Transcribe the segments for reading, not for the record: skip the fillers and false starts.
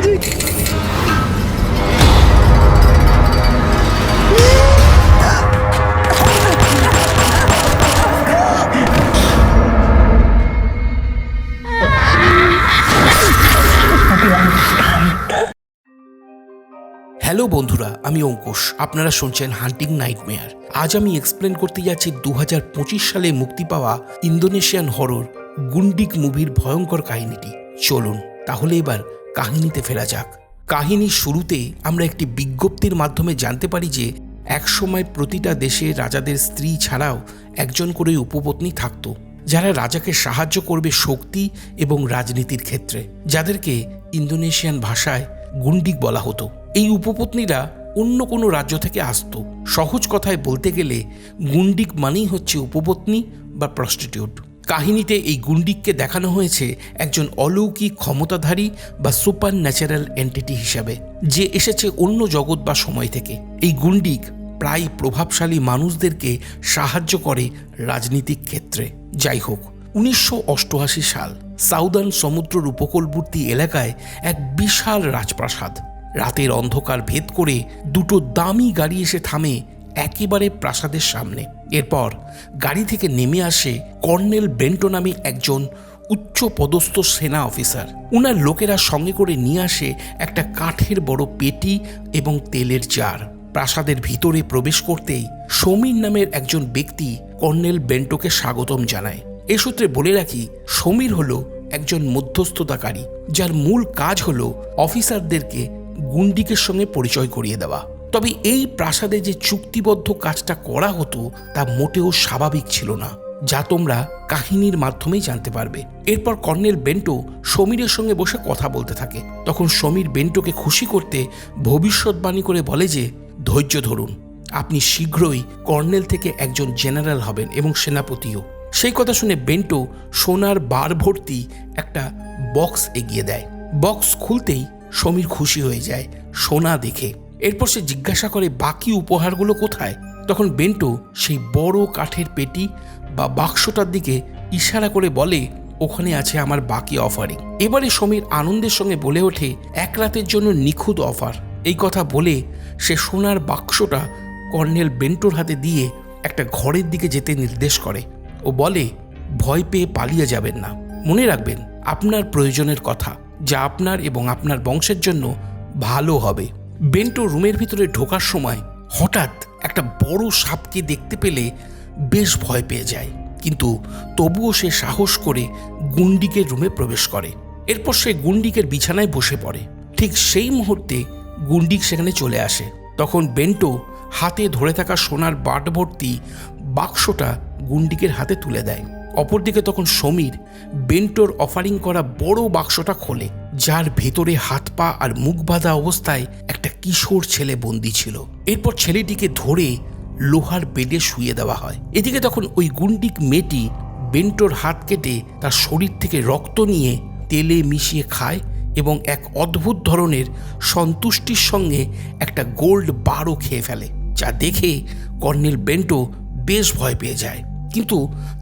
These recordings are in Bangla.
হ্যালো বন্ধুরা, আমি অঙ্কুশ। আপনারা শুনছেন হান্টিং নাইটমেয়ার। আজ আমি এক্সপ্লেন করতে যাচ্ছি 2025 সালে মুক্তি পাওয়া ইন্দোনেশিয়ান হরর গুন্ডিক মুভির ভয়ঙ্কর কাহিনীটি। চলুন তাহলে এবার কাহিনীতে ফেরা যাক। কাহিনীর শুরুতে আমরা একটি বিজ্ঞপ্তির মাধ্যমে জানতে পারি যে একসময় প্রতিটা দেশে রাজাদের স্ত্রী ছাড়াও একজন করে উপপত্নী থাকত, যারা রাজাকে সাহায্য করবে শক্তি এবং রাজনীতির ক্ষেত্রে, যাদেরকে ইন্দোনেশিয়ান ভাষায় গুন্ডিক বলা হতো। এই উপপত্নীরা অন্য কোনো রাজ্য থেকে আসত। সহজ কথায় বলতে গেলে গুন্ডিক মানেই হচ্ছে উপপত্নী বা প্রস্টিটিউট। কাহিনীতে এই গুন্ডিককে দেখানো হয়েছে একজন অলৌকিক ক্ষমতাধারী বা সুপার ন্যাচারাল এন্টিটি হিসাবে, যে এসেছে অন্য জগৎ বা সময় থেকে। এই গুন্ডিক প্রায় প্রভাবশালী মানুষদেরকে সাহায্য করে রাজনীতিক ক্ষেত্রে। যাই হোক, 1988 সাল সাউদার্ন সমুদ্রের উপকূলবর্তী এলাকায় এক বিশাল রাজপ্রাসাদ। রাতের অন্ধকার ভেদ করে দুটো দামি গাড়ি এসে থামে একেবারে প্রাসাদের সামনে। এরপর গাড়ি থেকে নেমে আসে কর্নেল বেন্টো নামে একজন উচ্চ পদস্থ সেনা অফিসার। উনার লোকেরা সঙ্গে করে নিয়ে আসে একটা কাঠের বড় পেটি এবং তেলের জার। প্রাসাদের ভিতরে প্রবেশ করতেই সমীর নামের একজন ব্যক্তি কর্নেল বেন্টোকে স্বাগতম জানায়। এ সূত্রে বলে রাখি, সমীর হলো একজন মধ্যস্থতাকারী, যার মূল কাজ হলো অফিসারদেরকে গুন্ডিকের সঙ্গে পরিচয় করিয়ে দেওয়া। তবে এই প্রাসাদে যে চুক্তিবদ্ধ কাজটা করা হতো তা মোটেও স্বাভাবিক ছিল না, যা তোমরা কাহিনীর মাধ্যমেই জানতে পারবে। এরপর কর্নেল বেন্টো সমীরের সঙ্গে বসে কথা বলতে থাকে। তখন সমীর বেন্টোকে খুশি করতে ভবিষ্যৎবাণী করে বলে যে, ধৈর্য ধরুন, আপনি শীঘ্রই কর্নেল থেকে একজন জেনারেল হবেন এবং সেনাপতিও। সেই কথা শুনে বেন্টো সোনার বার ভর্তি একটা বক্স এগিয়ে দেয়। বক্স খুলতেই সমীর খুশি হয়ে যায় সোনা দেখে। এরপর সে জিজ্ঞাসা করে বাকি উপহারগুলো কোথায়। তখন বেন্টো সেই বড় কাঠের পেটি বা বাক্সটার দিকে ইশারা করে বলে, ওখানে আছে আমার বাকি অফারিং। এবারে সমীর আনন্দের সঙ্গে বলে ওঠে, এক রাতের জন্য নিখুঁত অফার। এই কথা বলে সে সোনার বাক্সটা কর্নেল বেন্টোর হাতে দিয়ে একটা ঘরের দিকে যেতে নির্দেশ করে ও বলে, ভয় পেয়ে পালিয়ে যাবেন না। মনে রাখবেন আপনার প্রয়োজনের কথা, যা আপনার এবং আপনার বংশের জন্য ভালো হবে। বেন্টো রুমের ভিতরে ঢোকার সময় হঠাৎ একটা বড় সাপকে দেখতে পেলে বেশ ভয় পেয়ে যায়, কিন্তু তবুও সে সাহস করে গুন্ডিকের রুমে প্রবেশ করে। এরপর সে গুন্ডিকের বিছানায় বসে পড়ে। ঠিক সেই মুহূর্তে গুন্ডিক সেখানে চলে আসে। তখন বেন্টো হাতে ধরে থাকা সোনার বাট ভর্তি বাক্সটা গুন্ডিকের হাতে তুলে দেয়। অপরদিকে তখন সমীর বেন্টোর অফারিং করা বড় বাক্সটা খোলে, যার ভেতরে হাত পা আর মুখ বাঁধা অবস্থায় একটা কিশোর ছেলে বন্দী ছিল। এরপর ছেলেটিকে ধরে লোহার বেডে শুয়ে দেওয়া হয়। এদিকে তখন ওই গুন্ডিক মেয়েটি বেন্টোর হাত কেটে তার শরীর থেকে রক্ত নিয়ে তেলে মিশিয়ে খায় এবং এক অদ্ভুত ধরনের সন্তুষ্টির সঙ্গে একটা গোল্ড বারও খেয়ে ফেলে, যা দেখে কর্নেল বেন্টো বেশ ভয় পেয়ে যায়। কিন্তু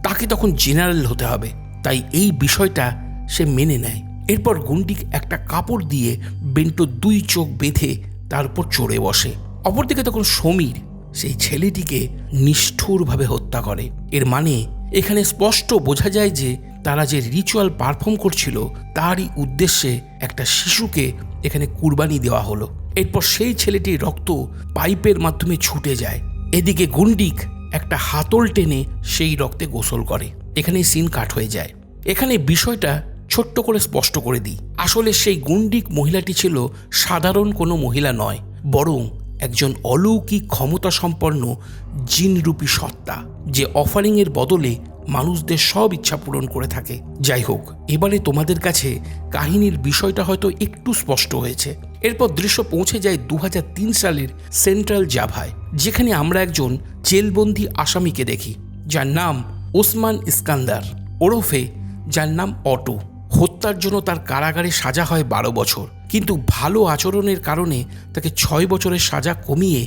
তাকে তখন জেনারেল হতে হবে, তাই এই বিষয়টা সে মেনে নেয়। এরপর গুন্ডিক একটা কাপড় দিয়ে বেন্টো দুই চোখ বেঁধে তার উপর চড়ে বসে। অপরদিকে তখন সমীর সেই ছেলেটিকে নিষ্ঠুরভাবে হত্যা করে। এর মানে এখানে স্পষ্ট বোঝা যায় যে তারা যে রিচুয়াল পারফর্ম করছিল তারই উদ্দেশ্যে একটা শিশুকে এখানে কুরবানি দেওয়া হলো। এরপর সেই ছেলেটির রক্ত পাইপের মাধ্যমে ছুটে যায়। এদিকে গুন্ডিক একটা হাতল টেনে সেই রক্তে গোসল করে। এখানে সিন কাট হয়ে যায়। এখানে বিষয়টা ছোট্ট করে স্পষ্ট করে দিই, আসলে সেই গুন্ডিক মহিলাটি ছিল সাধারণ কোনো মহিলা নয়, বরং একজন অলৌকিক ক্ষমতা সম্পন্ন জিনরূপী সত্তা, যে অফারিংয়ের বদলে মানুষদের সব ইচ্ছা পূরণ করে থাকে। যাই হোক, এবারে তোমাদের কাছে কাহিনীর বিষয়টা হয়তো একটু স্পষ্ট হয়েছে। এরপর দৃশ্য পৌঁছে যায় 2003 সালের সেন্ট্রাল জাভায়, যেখানে আমরা একজন জেলবন্দি আসামিকে দেখি, যার নাম ওসমান ইস্কান্দার ওরফে যার নাম অটো। হত্যার জন্য তার কারাগারে সাজা হয় 12 বছর, কিন্তু ভালো আচরণের কারণে তাকে 6 বছরের সাজা কমিয়ে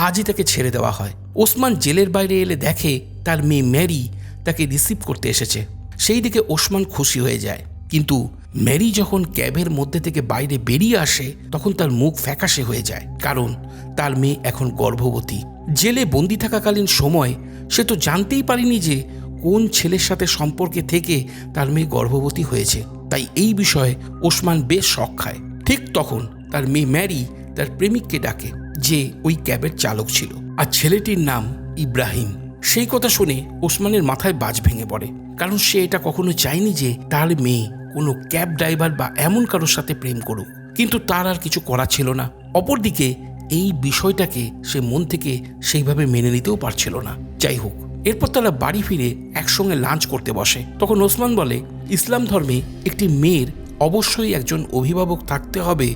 আজই তাকে ছেড়ে দেওয়া হয়। ওসমান জেলের বাইরে এলে দেখে তার মেয়ে ম্যারি তাকে রিসিভ করতে এসেছে। সেই দিকে ওসমান খুশি হয়ে যায়, কিন্তু ম্যারি যখন ক্যাবের মধ্যে থেকে বাইরে বেরিয়ে আসে তখন তার মুখ ফ্যাকাশে হয়ে যায়, কারণ তার মেয়ে এখন গর্ভবতী। জেলে বন্দি থাকাকালীন সময় সে তো জানতেই পারেনি যে কোন ছেলের সাথে সম্পর্কে থেকে তার মেয়ে গর্ভবতী হয়েছে। তাই এই বিষয়ে ওসমান বেশ শক খায়। ঠিক তখন তার মেয়ে ম্যারি তার প্রেমিককে ডাকে, যে ওই ক্যাবের চালক ছিল, আর ছেলেটির নাম ইব্রাহিম। সেই কথা শুনে ওসমানের মাথায় বাজ ভেঙে পড়ে, কারণ সে এটা কখনো চায়নি যে তার মেয়ে কোনো ক্যাব ড্রাইভার বা এমন কারোর সাথে প্রেম করুক, কিন্তু তার আর কিছু করা ছিল না। অপরদিকে এই বিষয়টাকে সে মন থেকে সেইভাবে মেনে নিতেও পারছিল না। যাই হোক, এরপর তারা বাড়ি ফিরে একসঙ্গে লাঞ্চ করতে বসে। তখন ওসমান বলে, ইসলাম ধর্মে একটি মেয়ের অবশ্যই একজন অভিভাবক থাকতে হবে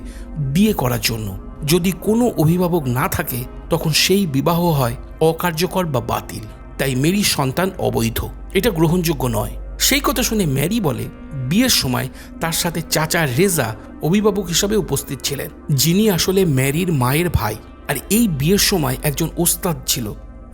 বিয়ে করার জন্য। যদি কোনো অভিভাবক না থাকে তখন সেই বিবাহ হয় অকার্যকর বা বাতিল। তাই মেরির সন্তান অবৈধ, এটা গ্রহণযোগ্য নয়। সেই কথা শুনে ম্যারি বলে, বিয়ের সময় তার সাথে চাচা রেজা অভিভাবক হিসাবে উপস্থিত ছিলেন, যিনি আসলে ম্যারির মায়ের ভাই। আর এই বিয়ের সময় একজন ওস্তাদ ছিল,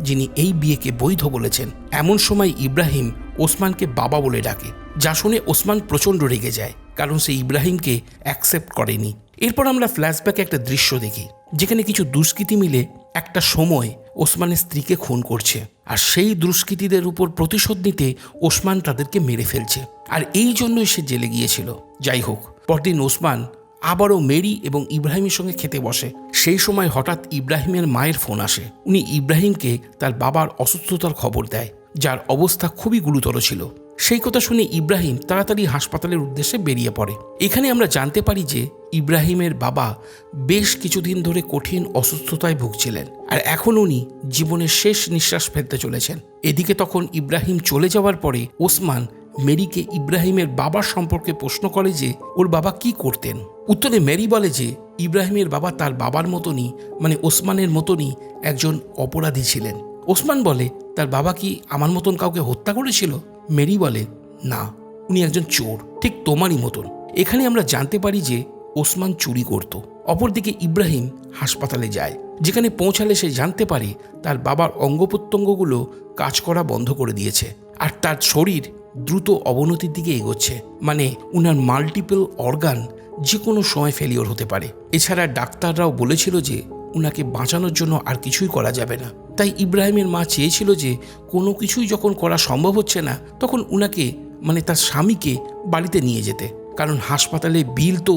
যিনি এই বিয়েকে বৈধ বলেছেন। এমন সময় ইব্রাহিম ওসমানকে বাবা বলে ডাকে, যা শুনে ওসমান প্রচণ্ড রেগে যায়, কারণ সে ইব্রাহিমকে অ্যাকসেপ্ট করেনি। এরপর আমরা ফ্ল্যাশব্যাকে একটা দৃশ্য দেখি, যেখানে কিছু দুষ্কৃতী মিলে একটা সময় ওসমানের স্ত্রীকে খুন করছে, আর সেই দুষ্কৃতীদের উপর প্রতিশোধ নিতে ওসমান তাদেরকে মেরে ফেলছে, আর এই জন্যই সে জেলে গিয়েছিল। যাই হোক, পরদিন ওসমান আবারও মেরি এবং ইব্রাহিমের সঙ্গে খেতে বসে। সেই সময় হঠাৎ ইব্রাহিমের মায়ের ফোন আসে। উনি ইব্রাহিমকে তার বাবার অসুস্থতার খবর দেয়, যার অবস্থা খুবই গুরুতর ছিল। সেই কথা শুনে ইব্রাহিম তাড়াতাড়ি হাসপাতালের উদ্দেশ্যে বেরিয়ে পড়ে। এখানে আমরা জানতে পারি যে ইব্রাহিমের বাবা বেশ কিছুদিন ধরে কঠিন অসুস্থতায় ভুগছিলেন, আর এখন উনি জীবনের শেষ নিঃশ্বাস ফেলতে চলেছেন। এদিকে তখন ইব্রাহিম চলে যাওয়ার পরে ওসমান মেরিকে ইব্রাহিমের বাবার সম্পর্কে প্রশ্ন করে যে ওর বাবা কি করতেন। উত্তরে মেরি বলে যে ইব্রাহিমের বাবা তার বাবার মতনই, মানে ওসমানের মতনই একজন অপরাধী ছিলেন। ওসমান বলে, তার বাবা কি আমার মতন কাউকে হত্যা করেছিল? মেরি বলে, না, উনি একজন চোর, ঠিক তোমারই মতন। এখানে আমরা জানতে পারি যে ওসমান চুরি করত। অপরদিকে ইব্রাহিম হাসপাতালে যায়, যেখানে পৌঁছালে সে জানতে পারে তার বাবার অঙ্গপ্রত্যঙ্গগুলো কাজ করা বন্ধ করে দিয়েছে, আর তার শরীর দ্রুত অবনতির দিকে এগোচ্ছে। মানে উনার মাল্টিপল অর্গান যে কোনো সময় ফেলিওর হতে পারে। এছাড়া ডাক্তাররাও বলেছিল যে উনাকে বাঁচানোর জন্য আর কিছুই করা যাবে না। তাই ইব্রাহিমের মা চেয়েছিল যে কোনো কিছুই যখন করা সম্ভব হচ্ছে না, তখন উনাকে, মানে তার স্বামীকে বাড়িতে নিয়ে যেতে, কারণ হাসপাতালে বিল তো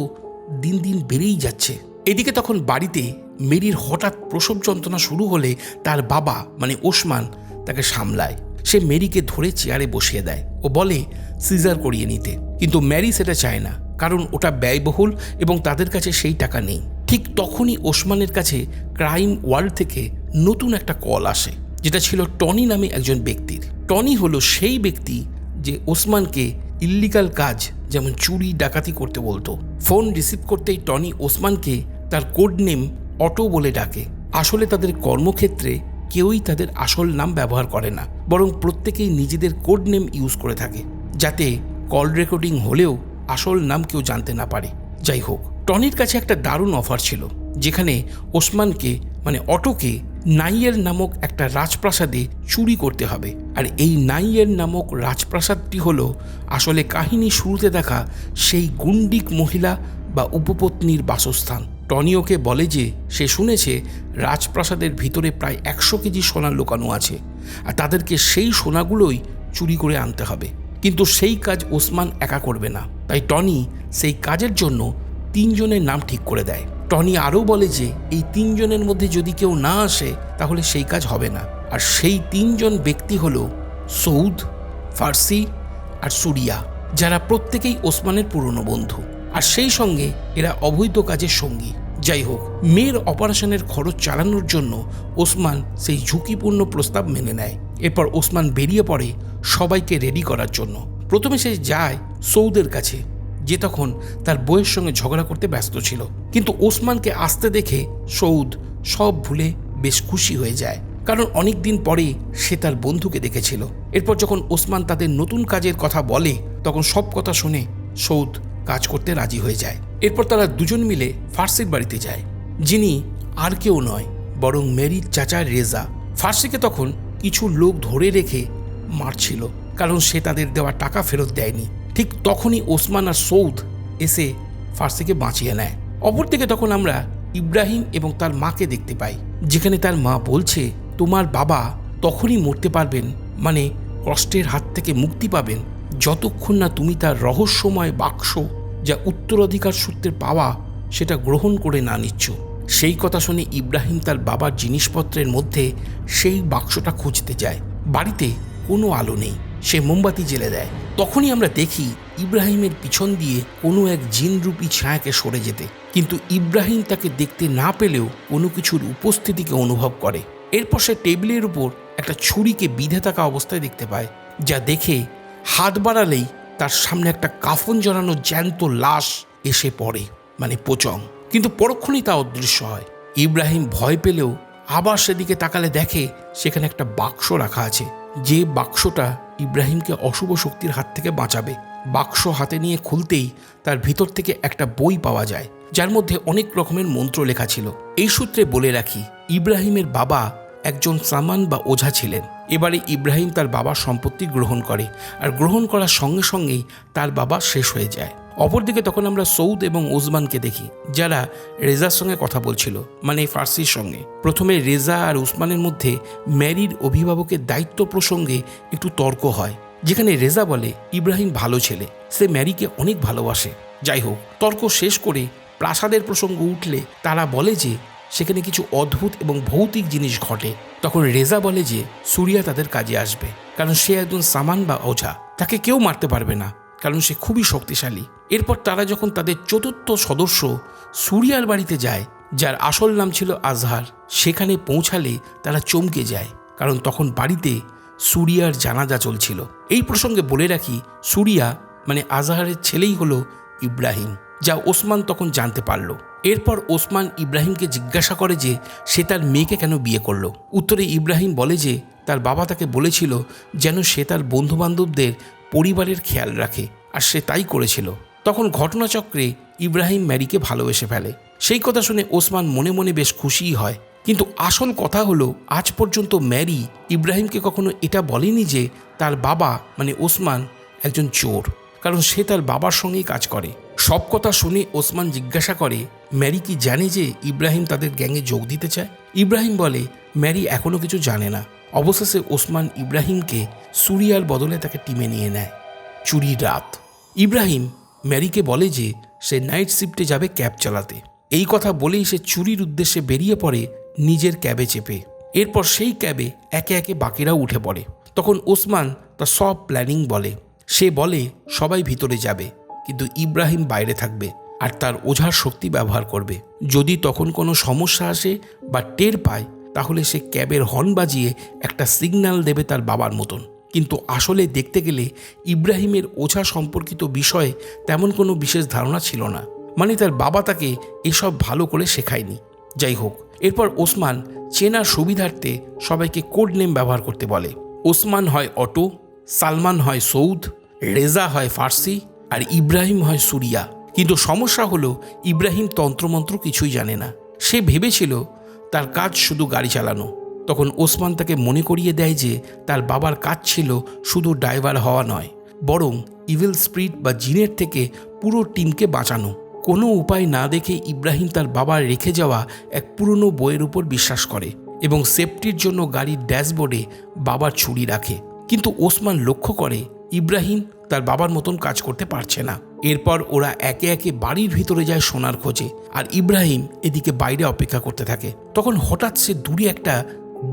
দিন দিন বেড়েই যাচ্ছে। এদিকে তখন বাড়িতে মেরির হঠাৎ প্রসব যন্ত্রণা শুরু হলে তার বাবা, মানে ওসমান, তাকে সামলায়। সে মেরিকে ধরে চেয়ারে বসিয়ে দেয় ও বলে সিজার করিয়ে নিতে, কিন্তু ম্যারি সেটা চায় না, কারণ ওটা ব্যয়বহুল এবং তাদের কাছে সেই টাকা নেই। ঠিক তখনই ওসমানের কাছে ক্রাইম ওয়ার্ল্ড থেকে নতুন একটা কল আসে, যেটা ছিল টনি নামে একজন ব্যক্তির। টনি হলো সেই ব্যক্তি যে ওসমানকে ইল্লিগাল কাজ যেমন চুরি ডাকাতি করতে বলতো। ফোন রিসিভ করতেই টনি ওসমানকে তার কোড নেম অটো বলে ডাকে। আসলে তাদের কর্মক্ষেত্রে কেউই তাদের আসল নাম ব্যবহার করে না, বরং প্রত্যেকেই নিজেদের কোড নেম ইউজ করে থাকে, যাতে কল রেকর্ডিং হলেও আসল নাম কেউ জানতে না পারে। যাই হোক, টনির কাছে একটা দারুণ অফার ছিল, যেখানে ওসমানকে, মানে অটোকে, নাইয়ের নামক একটা রাজপ্রাসাদে চুরি করতে হবে। আর এই নাইয়ের নামক রাজপ্রাসাদটি হলো আসলে কাহিনী শুরুতে দেখা সেই গুন্ডিক মহিলা বা উপপত্নীর বাসস্থান। টনি ওকে বলে যে সে শুনেছে রাজপ্রাসাদের ভিতরে প্রায় 100 কেজি সোনা লুকানো আছে, আর তাদেরকে সেই সোনাগুলোই চুরি করে আনতে হবে। কিন্তু সেই কাজ ওসমান একা করবে না, তাই টনি সেই কাজের জন্য 3 জনের নাম ঠিক করে দেয়। টনি আরও বলে যে এই 3 জনের মধ্যে যদি কেউ না আসে তাহলে সেই কাজ হবে না। আর সেই 3 জন ব্যক্তি হলো সৌদ, ফার্সি আর সুরিয়া, যারা প্রত্যেকেই ওসমানের পুরনো বন্ধু, আর সেই সঙ্গে এরা অবৈধ কাজের সঙ্গী। যাই হোক, মেয়ের অপারেশনের খরচ চালানোর জন্য ওসমান সেই ঝুঁকিপূর্ণ প্রস্তাব মেনে নেয়। এরপর ওসমান বেরিয়ে পড়ে সবাইকে রেডি করার জন্য। প্রথমে সে যায় সৌদের কাছে, যে তখন তার বউয়ের সঙ্গে ঝগড়া করতে ব্যস্ত ছিল, কিন্তু ওসমানকে আসতে দেখে সৌদ সব ভুলে বেশ খুশি হয়ে যায়, কারণ অনেক দিন পরে সে তার বন্ধুকে দেখেছিল। এরপর যখন ওসমান তাদের নতুন কাজের কথা বলে, তখন সব কথা শুনে সৌদ কাজ করতে রাজি হয়ে যায়। এরপর তারা দুজন মিলে ফার্সির বাড়িতে যায়, যিনি আর কেউ নয় বরং মেরির চাচা রেজা। ফার্সিকে তখন কিছু লোক ধরে রেখে মারছিল, কারণ সে তাদের দেওয়া টাকা ফেরত দেয়নি। ঠিক তখনই ওসমান আর সৌদ এসে ফার্সিকে বাঁচিয়ে নেয়। অপরদিকে তখন আমরা ইব্রাহিম এবং তার মাকে দেখতে পাই, যেখানে তার মা বলছে, তোমার বাবা তখনই মরতে পারবেন, মানে কষ্টের হাত থেকে মুক্তি পাবেন, যতক্ষণ না তুমি তার রহস্যময় বাক্স, যা উত্তরাধিকার সূত্রে পাওয়া, সেটা গ্রহণ করে না নিচ্ছ। সেই কথা শুনে ইব্রাহিম তার বাবার জিনিসপত্রের মধ্যে সেই বাক্সটা খুঁজতে যায়। বাড়িতে কোনো আলো নেই। সে মোমবাতি জেলে দেয়। তখনই আমরা দেখি ইব্রাহিমের পিছন দিয়ে কোনো এক জিনরূপী ছায়াকে সরে যেতে, কিন্তু ইব্রাহিম তাকে দেখতে না পেলেও কোনো কিছুর উপস্থিতিকে অনুভব করে। এরপর সে টেবিলের উপর একটা ছুরিকে বিঁধে থাকা অবস্থায় দেখতে পায়, যা দেখে হাত বাড়ালেই তার সামনে একটা কাফন জড়ানো জ্যান্ত লাশ এসে পড়ে, মানে পোচং। কিন্তু পরক্ষণেই তা অদৃশ্য হয়। ইব্রাহিম ভয় পেলেও আবার সেদিকে তাকালে দেখে সেখানে একটা বাক্স রাখা আছে, যে বাক্সটা ইব্রাহিমকে অশুভ শক্তির হাত থেকে বাঁচাবে। বাক্স হাতে নিয়ে খুলতেই তার ভিতর থেকে একটা বই পাওয়া যায়, যার মধ্যে অনেক রকমের মন্ত্র লেখা ছিল। এই সূত্রে বলে রাখি, ইব্রাহিমের বাবা একজন সামান বা ওঝা ছিলেন। এবারে ইব্রাহিম তার বাবার সম্পত্তি গ্রহণ করে, আর গ্রহণ করার সঙ্গে সঙ্গেই তার বাবা শেষ হয়ে যায়। অপরদিকে তখন আমরা সৌদ এবং ওসমানকে দেখি, যারা রেজার সঙ্গে কথা বলছিল, মানে ফার্সির সঙ্গে। প্রথমে রেজা আর ওসমানের মধ্যে ম্যারির অভিভাবকের দায়িত্ব প্রসঙ্গে একটু তর্ক হয়, যেখানে রেজা বলে ইব্রাহিম ভালো ছেলে, সে ম্যারিকে অনেক ভালোবাসে। যাই হোক, তর্ক শেষ করে প্রাসাদের প্রসঙ্গ উঠলে তারা বলে যে সেখানে কিছু অদ্ভুত এবং ভৌতিক জিনিস ঘটে। তখন রেজা বলে যে সুরিয়া তাদের কাজে আসবে, কারণ সে একজন সামান বা ওঝা, তাকে কেউ মারতে পারবে না, কারণ সে খুবই শক্তিশালী। এরপর তারা যখন তাদের চতুর্থ সদস্য সুরিয়ার বাড়িতে যায়, যার আসল নাম ছিল আজহার, সেখানে পৌঁছালে তারা চমকে যায়, কারণ তখন বাড়িতে সুরিয়ার জানাজা চলছিল। এই প্রসঙ্গে বলে রাখি, সুরিয়া মানে আজহারের ছেলেই হলো ইব্রাহিম, যা ওসমান তখন জানতে পারল। এরপর ওসমান ইব্রাহিমকে জিজ্ঞাসা করে যে সে তার মেয়েকে কেন বিয়ে করলো। উত্তরে ইব্রাহিম বলে যে তার বাবা তাকে বলেছিল যেন সে তার বন্ধুবান্ধবদের পরিবারের খেয়াল রাখে, আর সে তাই করেছিল। তখন ঘটনাচক্রে ইব্রাহিম ম্যারিকে ভালোবেসে ফেলে। সেই কথা শুনে ওসমান মনে মনে বেশ খুশিই হয়। কিন্তু আসল কথা হলো, আজ পর্যন্ত ম্যারি ইব্রাহিমকে কখনো এটা বলেনি যে তার বাবা মানে ওসমান একজন চোর, কারণ সে তার বাবার সঙ্গেই কাজ করে। সব কথা শুনে ওসমান জিজ্ঞাসা করে, ম্যারি কি জানে যে ইব্রাহিম তাদের গ্যাংয়ে যোগ দিতে চায়? ইব্রাহিম বলে ম্যারি এখনো কিছু জানে না। অবশেষে ওসমান ইব্রাহিমকে সুরিয়ার বদলে তাকে টিমে নিয়ে নেয়। চুরির রাত। ইব্রাহিম ম্যারিকে বলে যে সে নাইট শিফটে যাবে ক্যাব চালাতে। এই কথা বলেই সে চুরির উদ্দেশ্যে বেরিয়ে পড়ে নিজের ক্যাবে চেপে। এরপর সেই ক্যাবে একে একে বাকিরাও উঠে পড়ে। তখন ওসমান তার সব প্ল্যানিং বলে। সে বলে সবাই ভিতরে যাবে, কিন্তু ইব্রাহিম বাইরে থাকবে আর তার ওঝার শক্তি ব্যবহার করবে। যদি তখন কোনো সমস্যা আসে বা টের পায়, তাহলে সে ক্যাবের হর্ন বাজিয়ে একটা সিগন্যাল দেবে তার বাবার মতন। কিন্তু আসলে দেখতে গেলে ইব্রাহিমের ওঝা সম্পর্কিত বিষয়ে তেমন কোনো বিশেষ ধারণা ছিল না, মানে তার বাবা তাকে এসব ভালো করে শেখায়নি। যাই হোক, এরপর ওসমান চেনার সুবিধার্থে সবাইকে কোড নেম ব্যবহার করতে বলে। ওসমান হয় অটো, সালমান হয় সৌদ, রেজা হয় ফার্সি, আর ইব্রাহিম হয় সুরিয়া। কিন্তু সমস্যা হলো, ইব্রাহিম তন্ত্রমন্ত্র কিছুই জানে না। সে ভেবেছিল তার কাজ শুধু গাড়ি চালানো। তখন ওসমান তাকে মনে করিয়ে দেয় যে তার বাবার কাজ ছিল শুধু ড্রাইভার হওয়া নয়, বরং ইভিল স্পিরিট বা জিনের থেকে পুরো টিমকে বাঁচানো। কোনো উপায় না দেখে ইব্রাহিম তার বাবার রেখে যাওয়া এক পুরনো বইয়ের উপর বিশ্বাস করে এবং সেফটির জন্য গাড়ির ড্যাশবোর্ডে বাবার ছুরি রাখে। কিন্তু ওসমান লক্ষ্য করে ইব্রাহিম তার বাবার মতন কাজ করতে পারছে না। এরপর ওরা একে একে বাড়ির ভিতরে যায় সোনার খোঁজে, আর ইব্রাহিম এদিকে বাইরে অপেক্ষা করতে থাকে। তখন হঠাৎ সে দূরে একটা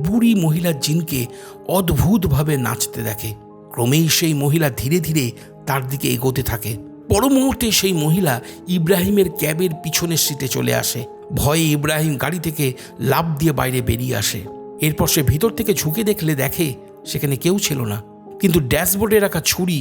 বুড়ি মহিলার জিনকে অদ্ভুতভাবে নাচতে দেখে। ক্রমেই সেই মহিলা ধীরে ধীরে তার দিকে এগোতে থাকে। পর মুহূর্তে সেই মহিলা ইব্রাহিমের ক্যাবের পিছনের সিটে চলে আসে। ভয়ে ইব্রাহিম গাড়ি থেকে লাফ দিয়ে বাইরে বেরিয়ে আসে। এরপর সে ভিতর থেকে ঝুঁকে দেখে সেখানে কেউ ছিল না, কিন্তু ড্যাশবোর্ডে রাখা ছুরি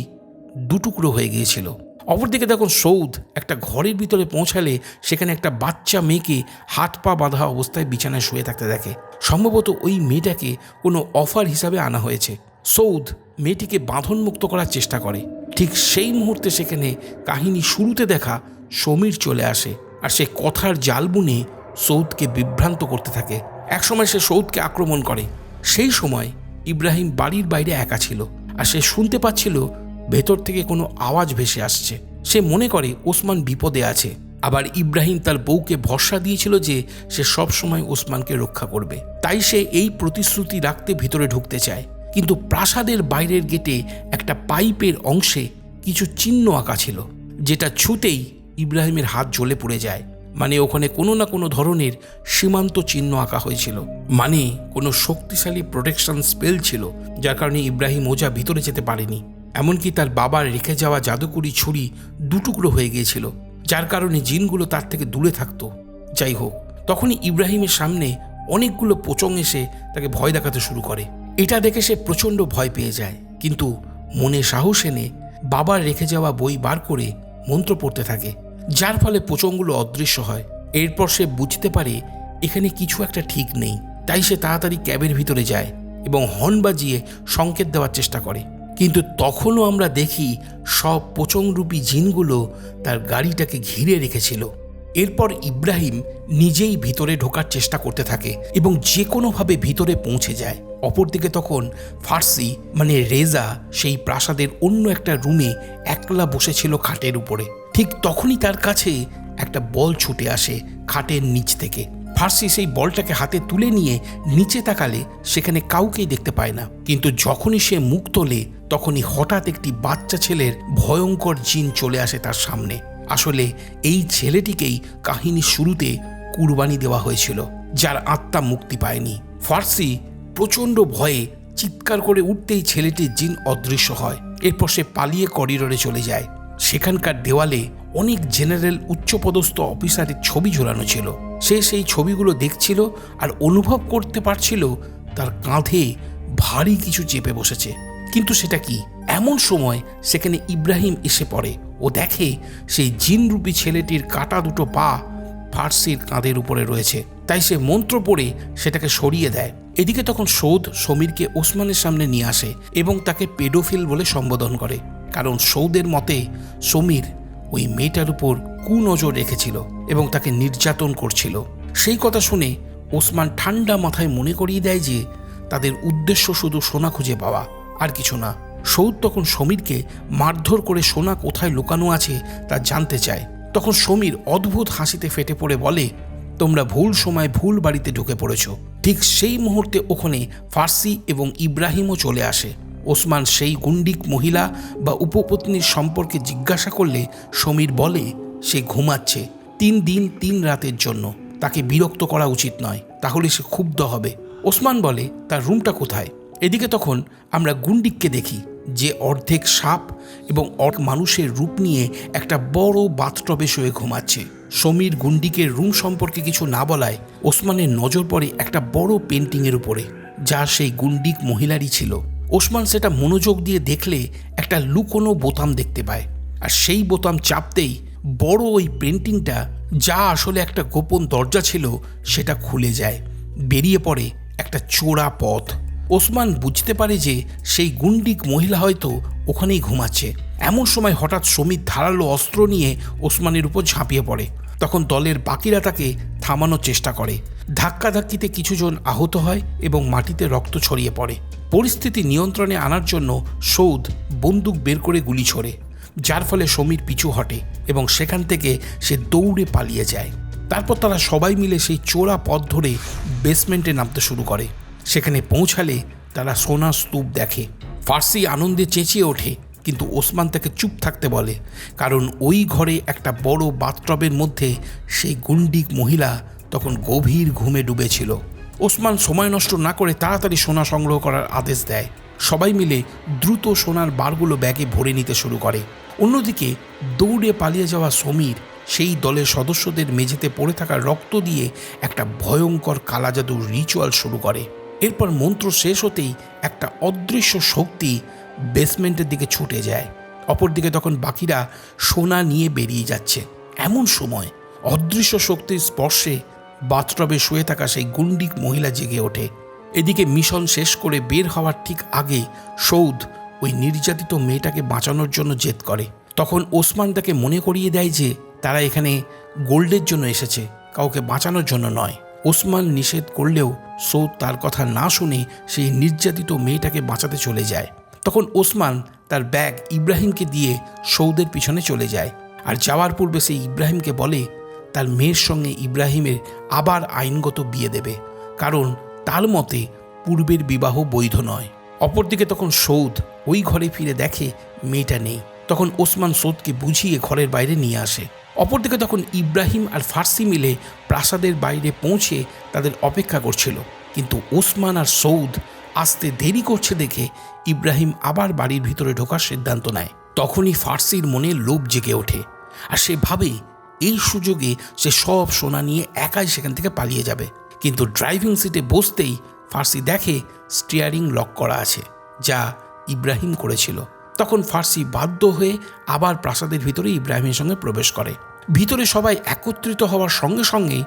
দুটুকরো হয়ে গিয়েছিল। অপরদিকে তখন সৌদ একটা ঘরের ভিতরে পৌঁছালে সেখানে একটা বাচ্চা মেয়েকে হাত পা বাঁধা অবস্থায় বিছানায় শুয়ে থাকতে দেখে। সম্ভবত ওই মেয়েটাকে কোনো অফার হিসাবে আনা হয়েছে। সৌদ মেয়েটিকে বাঁধনমুক্ত করার চেষ্টা করে। ঠিক সেই মুহূর্তে সেখানে কাহিনী শুরুতে দেখা সমীর চলে আসে, আর সে কথার জাল বুনে সৌদকে বিভ্রান্ত করতে থাকে। একসময় সে সৌদকে আক্রমণ করে। সেই সময় ইব্রাহিম বাড়ির বাইরে একা ছিল, আর সে শুনতে পাচ্ছিল ভেতর থেকে কোনো আওয়াজ ভেসে আসছে। সে মনে করে ওসমান বিপদে আছে। আবার ইব্রাহিম তার বউকে ভরসা দিয়েছিল যে সে সব সময় ওসমানকে রক্ষা করবে, তাই সে এই প্রতিশ্রুতি রাখতে ভিতরে ঢুকতে চায়। কিন্তু প্রাসাদের বাইরের গেটে একটা পাইপের অংশে কিছু চিহ্ন আঁকা ছিল, যেটা ছুতেই ইব্রাহিমের হাত জ্বলে পড়ে যায়। মানে ওখানে কোনো না কোনো ধরনের সীমান্ত চিহ্ন আঁকা হয়েছিল, মানে কোনো শক্তিশালী প্রোটেকশন স্পেল ছিল, যার কারণে ইব্রাহিম ওঝা ভিতরে যেতে পারেনি। এমনকি তার বাবার রেখে যাওয়া জাদুকরি ছুরি দুটুকরো হয়ে গিয়েছিল, যার কারণে জিনগুলো তার থেকে দূরে থাকতো। যাই হোক, তখনই ইব্রাহিমের সামনে অনেকগুলো পোচং এসে তাকে ভয় দেখাতে শুরু করে। এটা দেখে সে প্রচণ্ড ভয় পেয়ে যায়, কিন্তু মনে সাহস এনে বাবার রেখে যাওয়া বই বার করে মন্ত্র পড়তে থাকে, যার ফলে পোচংগুলো অদৃশ্য হয়। এরপর সে বুঝতে পারে এখানে কিছু একটা ঠিক নেই, তাই সে তাড়াতাড়ি ক্যাবের ভিতরে যায় এবং হর্ন বাজিয়ে সংকেত দেওয়ার চেষ্টা করে। কিন্তু তখনও আমরা দেখি সব পোচংরূপী জিনগুলো তার গাড়িটাকে ঘিরে রেখেছিল। এরপর ইব্রাহিম নিজেই ভিতরে ঢোকার চেষ্টা করতে থাকে এবং যে কোনোভাবে ভিতরে পৌঁছে যায়। অপরদিকে তখন ফার্সি মানে রেজা সেই প্রাসাদের অন্য একটা রুমে একলা বসেছিল খাটের উপরে। ঠিক তখনই তার কাছে একটা বল ছুটে আসে খাটের নিচ থেকে। ফার্সি সেই বলটাকে হাতে তুলে নিয়ে নিচে তাকালে সেখানে কাউকেই দেখতে পায় না, কিন্তু যখনই সে মুখ তোলে তখনই হঠাৎ একটি বাচ্চা ছেলের ভয়ঙ্কর জিন চলে আসে তার সামনে। আসলে এই ছেলেটিকেই কাহিনীর শুরুতে কুরবানি দেওয়া হয়েছিল, যার আত্মা মুক্তি পায়নি। ফার্সি প্রচণ্ড ভয়ে চিৎকার করে উঠতেই ছেলেটির জিন অদৃশ্য হয়। এরপর সে পালিয়ে করিডোরে চলে যায়। সেখানকার দেওয়ালে অনেক জেনারেল উচ্চপদস্থ অফিসারের ছবি ঝোলানো ছিল। সে সেই ছবিগুলো দেখছিল আর অনুভব করতে পারছিল তার কাঁধে ভারী কিছু চেপে বসেছে। কিন্তু সেটা কি? এমন সময় সেখানে ইব্রাহিম এসে পড়ে ও দেখে সেই জিনরূপী ছেলেটির কাটা দুটো পা ফার্সির কাঁধের উপরে রয়েছে, তাই সে মন্ত্র পড়ে সেটাকে সরিয়ে দেয়। এদিকে তখন সৌদ সমীরকে ওসমানের সামনে নিয়ে আসে এবং তাকে পেডোফিল বলে সম্বোধন করে, কারণ সৌদের মতে সমীর ওই মেয়েটার উপর কুনজর রেখেছিল এবং তাকে নির্যাতন করছিল। সেই কথা শুনে ওসমান ঠান্ডা মাথায় মনে করিয়ে দেয় যে তাদের উদ্দেশ্য শুধু সোনা খুঁজে পাওয়া, আর কিছু না। সৌদ তখন সমীরকে মারধর করে সোনা কোথায় লুকানো আছে তা জানতে চায়। তখন সমীর অদ্ভুত হাসিতে ফেটে পড়ে বলে, তোমরা ভুল সময় ভুল বাড়িতে ঢুকে পড়েছ। ঠিক সেই মুহূর্তে ওখানে ফার্সি এবং ইব্রাহিমও চলে আসে। ওসমান সেই গুন্ডিক মহিলা বা উপপত্নীর সম্পর্কে জিজ্ঞাসা করলে সমীর বলে সে ঘুমাচ্ছে 3 দিন 3 রাতের জন্য, তাকে বিরক্ত করা উচিত নয়, তাহলে সে ক্ষুব্ধ হবে। ওসমান বলে তার রুমটা কোথায়। এদিকে তখন আমরা গুন্ডিককে দেখি, যে অর্ধেক সাপ এবং মানুষের রূপ নিয়ে একটা বড় বাথটবে শুয়ে ঘুমাচ্ছে। সমীর গুন্ডিকের রুম সম্পর্কে কিছু না বলায় ওসমানের নজর পড়ে একটা বড় পেন্টিংয়ের উপরে, যা সেই গুন্ডিক মহিলারই ছিল। ওসমান সেটা মনোযোগ দিয়ে দেখলে একটা লুকোনো বোতাম দেখতে পায়, আর সেই বোতাম চাপতেই বড় ওই পেন্টিংটা, যা আসলে একটা গোপন দরজা ছিল, সেটা খুলে যায়। বেরিয়ে পড়ে একটা চোরা পথ। ওসমান বুঝতে পারে যে সেই গুন্ডিক মহিলা হয়তো ওখানেই ঘুমাচ্ছে। এমন সময় হঠাৎ সমীর ধারালো অস্ত্র নিয়ে ওসমানের উপর ঝাঁপিয়ে পড়ে। তখন দলের বাকিরা তাকে থামানোর চেষ্টা করে। ধাক্কাধাক্কিতে কিছুজন আহত হয় এবং মাটিতে রক্ত ছড়িয়ে পড়ে। পরিস্থিতি নিয়ন্ত্রণে আনার জন্য সৌদ বন্দুক বের করে গুলি ছোড়ে, যার ফলে সমীর পিছু হটে এবং সেখান থেকে সে দৌড়ে পালিয়ে যায়। তারপর তারা সবাই মিলে সেই চোরা পথ ধরে বেসমেন্টে নামতে শুরু করে। সেখানে পৌঁছালে তারা সোনার স্তূপ দেখে। ফার্সি আনন্দে চেঁচিয়ে ওঠে, কিন্তু ওসমান তাকে চুপ থাকতে বলে, কারণ ওই ঘরে একটা বড় বাথটবের মধ্যে সেই গুন্ডিক মহিলা তখন গভীর ঘুমে ডুবেছিল। ওসমান সময় নষ্ট না করে তাড়াতাড়ি সোনা সংগ্রহ করার আদেশ দেয়। সবাই মিলে দ্রুত সোনার বারগুলো ব্যাগে ভরে নিতে শুরু করে। অন্যদিকে দৌড়ে পালিয়ে যাওয়া সমীর সেই দলের সদস্যদের মেঝেতে পড়ে থাকা রক্ত দিয়ে একটা ভয়ঙ্কর কালা জাদুর রিচুয়াল শুরু করে। এরপর মন্ত্র শেষ হতেই একটা অদৃশ্য শক্তি বেসমেন্টের দিকে ছুটে যায়। অপরদিকে তখন বাকিরা সোনা নিয়ে বেরিয়ে যাচ্ছে। এমন সময় অদৃশ্য শক্তির স্পর্শে বাথটবে শুয়ে থাকা সেই গুন্ডিক মহিলা জেগে ওঠে। এদিকে মিশন শেষ করে বের হওয়ার ঠিক আগে সৌদ ওই নির্যাতিত মেয়েটাকে বাঁচানোর জন্য জেদ করে। তখন ওসমান তাকে মনে করিয়ে দেয় যে তারা এখানে গোল্ডের জন্য এসেছে, কাউকে বাঁচানোর জন্য নয়। ওসমান নিষেধ করলেও সৌদ তার কথা না শুনে সেই নির্যাতিত মেয়েটাকে বাঁচাতে চলে যায়। তখন ওসমান তার ব্যাগ ইব্রাহিমকে দিয়ে সৌদের পিছনে চলে যায়, আর যাওয়ার পূর্বে সে ইব্রাহিমকে বলে তার মেয়ের সঙ্গে ইব্রাহিমের আবার আইনগত বিয়ে দেবে, কারণ তার মতে পূর্বের বিবাহ বৈধ নয়। অপরদিকে তখন সৌদ ওই ঘরে ফিরে দেখে মেয়েটা নেই। তখন ওসমান সৌদকে বুঝিয়ে ঘরের বাইরে নিয়ে আসে। অপরদিকে তখন ইব্রাহিম আর ফার্সি মিলে প্রাসাদের বাইরে পৌঁছে তাদের অপেক্ষা করছিল, কিন্তু ওসমান আর সৌদ আসতে দেরি করছে দেখে ইব্রাহিম আবার বাড়ির ভিতরে ঢোকার সিদ্ধান্ত নেয়। তখনই ফার্সির মনে লোভ জেগে ওঠে, আর সে ভাবে এই সুযোগে সে সব সোনা নিয়ে একাই সেখান থেকে পালিয়ে যাবে। কিন্তু ড্রাইভিং সিটে বসতেই ফার্সি দেখে স্টিয়ারিং লক করা আছে, যা ইব্রাহিম করেছিল। তখন ফার্সি বাধ্য হয়ে আবার প্রাসাদের ভিতরে ইব্রাহিমের সঙ্গে প্রবেশ করে। ভিতরে সবাই একত্রিত হওয়ার সঙ্গে সঙ্গেই